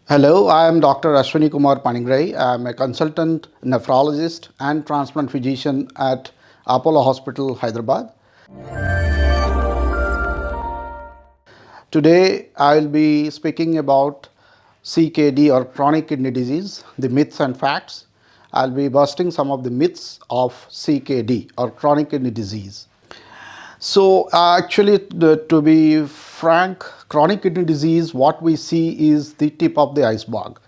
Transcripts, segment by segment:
Hello, I am Dr. Ashwini Kumar Panigrahi. I am a consultant nephrologist and transplant physician at Apollo Hospital, Hyderabad. Today, I will be speaking about CKD or chronic kidney disease, the myths and facts. I'll be busting some of the myths of CKD or chronic kidney disease. So, actually, to be frank, chronic kidney disease, what we see is the tip of the iceberg.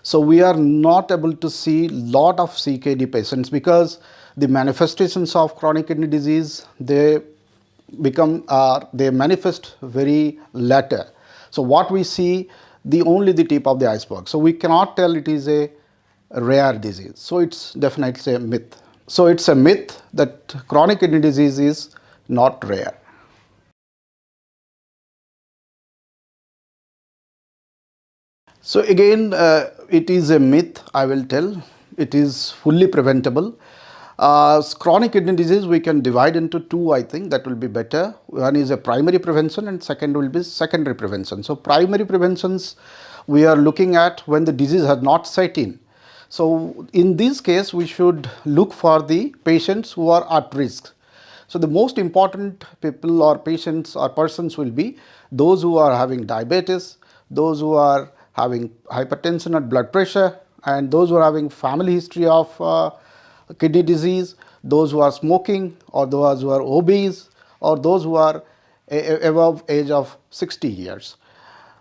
So, we are not able to see lot of CKD patients because the manifestations of chronic kidney disease they manifest very later. So, what we see only the tip of the iceberg. So, we cannot tell it is a rare disease. So, it's definitely a myth. So, it's a myth that chronic kidney disease is not rare. So again, it is a myth, I will tell. It is fully preventable. Chronic kidney disease we can divide into two, I think that will be better. One is a primary prevention and second will be secondary prevention. So primary preventions we are looking at when the disease has not set in. So in this case we should look for the patients who are at risk. So the most important people or patients or persons will be those who are having diabetes, those who are having hypertension or blood pressure, and those who are having family history of kidney disease, those who are smoking, or those who are obese, or those who are above age of 60 years.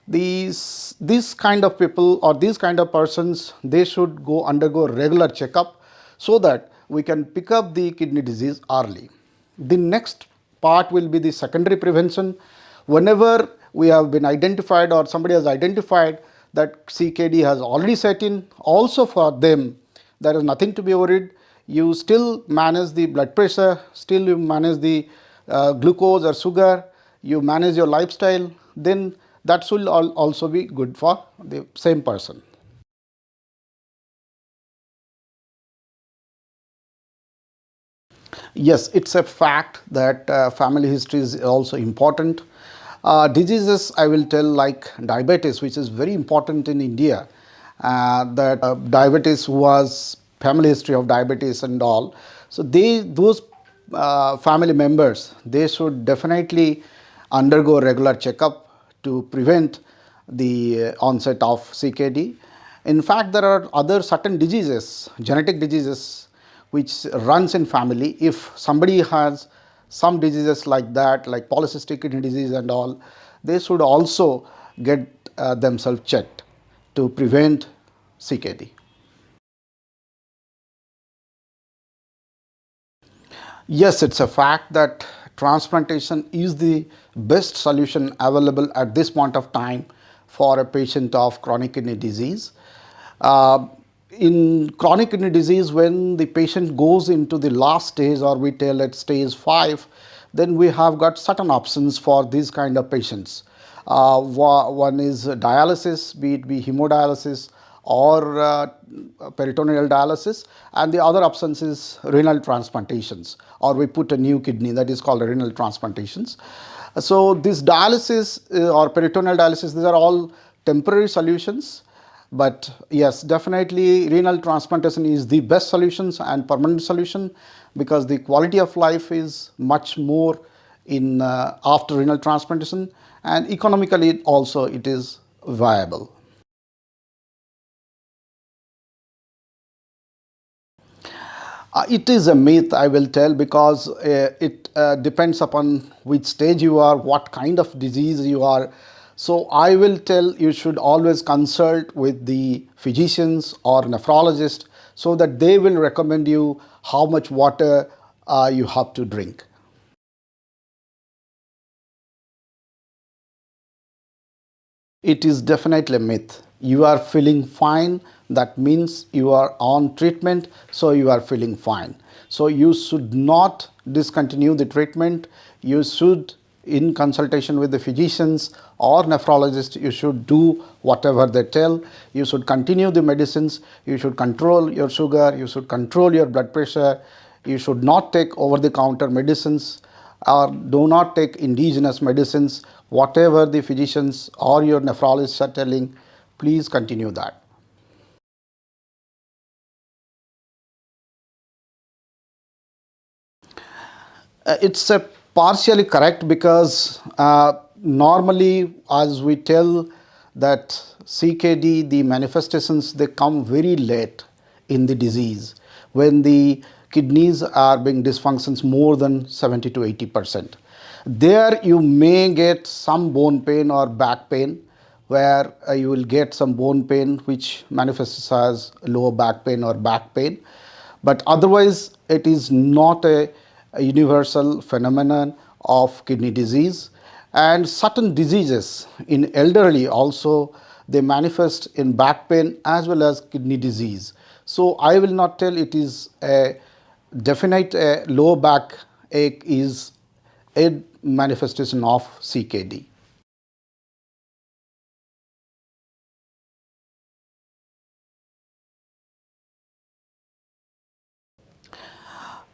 These kind of people or these kind of persons, they should undergo regular checkup so that we can pick up the kidney disease early. The next part will be the secondary prevention. Whenever we have been identified or somebody has identified that CKD has already set in, also for them, there is nothing to be worried. You still manage the blood pressure, still you manage the glucose or sugar, you manage your lifestyle, then that should also be good for the same person. Yes, it's a fact that family history is also important. Diseases, I will tell, like diabetes, which is very important in India, that diabetes was family history of diabetes and all. So those family members, they should definitely undergo regular checkup to prevent the onset of CKD. In fact, there are other certain diseases, genetic diseases, which runs in family. If somebody has some diseases like that, like polycystic kidney disease and all, they should also get themselves checked to prevent CKD. Yes, it's a fact that transplantation is the best solution available at this point of time for a patient of chronic kidney disease. Uh, in chronic kidney disease, when the patient goes into the last stage, or we tell at stage 5, then we have got certain options for these kind of patients. One is dialysis, be it hemodialysis or peritoneal dialysis, and the other options is renal transplantations, or we put a new kidney, that is called renal transplantations. So this dialysis or peritoneal dialysis, these are all temporary solutions. But yes, definitely renal transplantation is the best solutions and permanent solution, because the quality of life is much more in after renal transplantation, and economically also it is viable. It is a myth, I will tell, because it depends upon which stage you are, what kind of disease you are. So I will tell you should always consult with the physicians or nephrologist so that they will recommend you how much water you have to drink. It is definitely a myth. You are feeling fine, that means you are on treatment, so you are feeling fine. So you should not discontinue the treatment. You should, in consultation with the physicians or nephrologist, you should do whatever they tell. You should continue the medicines. You should control your sugar. You should control your blood pressure. You should not take over-the-counter medicines, or do not take indigenous medicines. Whatever the physicians or your nephrologists are telling, Please continue that. It's a partially correct because normally, as we tell that CKD, the manifestations they come very late in the disease when the kidneys are being dysfunctions more than 70 to 80%. There you may get some bone pain or back pain where you will get some bone pain which manifests as lower back pain or back pain, but otherwise it is not a universal phenomenon of kidney disease. And certain diseases in elderly also they manifest in back pain as well as kidney disease. So I will not tell it is a definite lower back ache is a manifestation of CKD.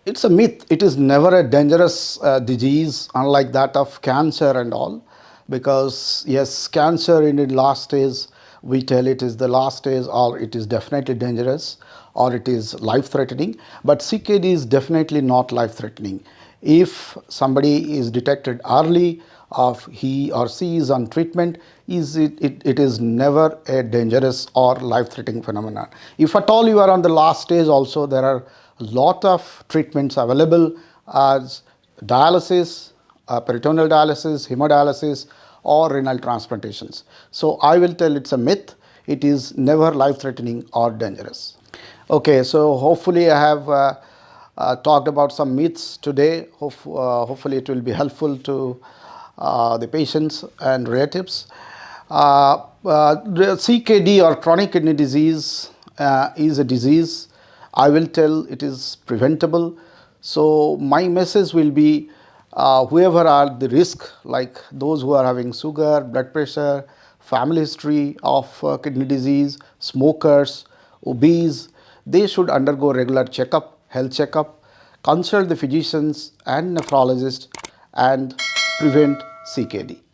It's a myth. It is never a dangerous disease, unlike that of cancer and all. Because, yes, cancer in its last stage, we tell it is the last stage, or it is definitely dangerous, or it is life threatening. But CKD is definitely not life threatening. If somebody is detected early, of he or she is on treatment, it is never a dangerous or life-threatening phenomenon. If at all you are on the last stage also, there are a lot of treatments available as dialysis, peritoneal dialysis, hemodialysis or renal transplantations. So I will tell it's a myth. It is never life-threatening or dangerous. Okay, so hopefully I have talked about some myths today. Hopefully it will be helpful to the patients and relatives. The CKD or chronic kidney disease is a disease. I will tell it is preventable. So my message will be whoever are the risk, like those who are having sugar, blood pressure, family history of kidney disease, smokers, obese, they should undergo regular checkup, health checkup, consult the physicians and nephrologist and prevent CKD.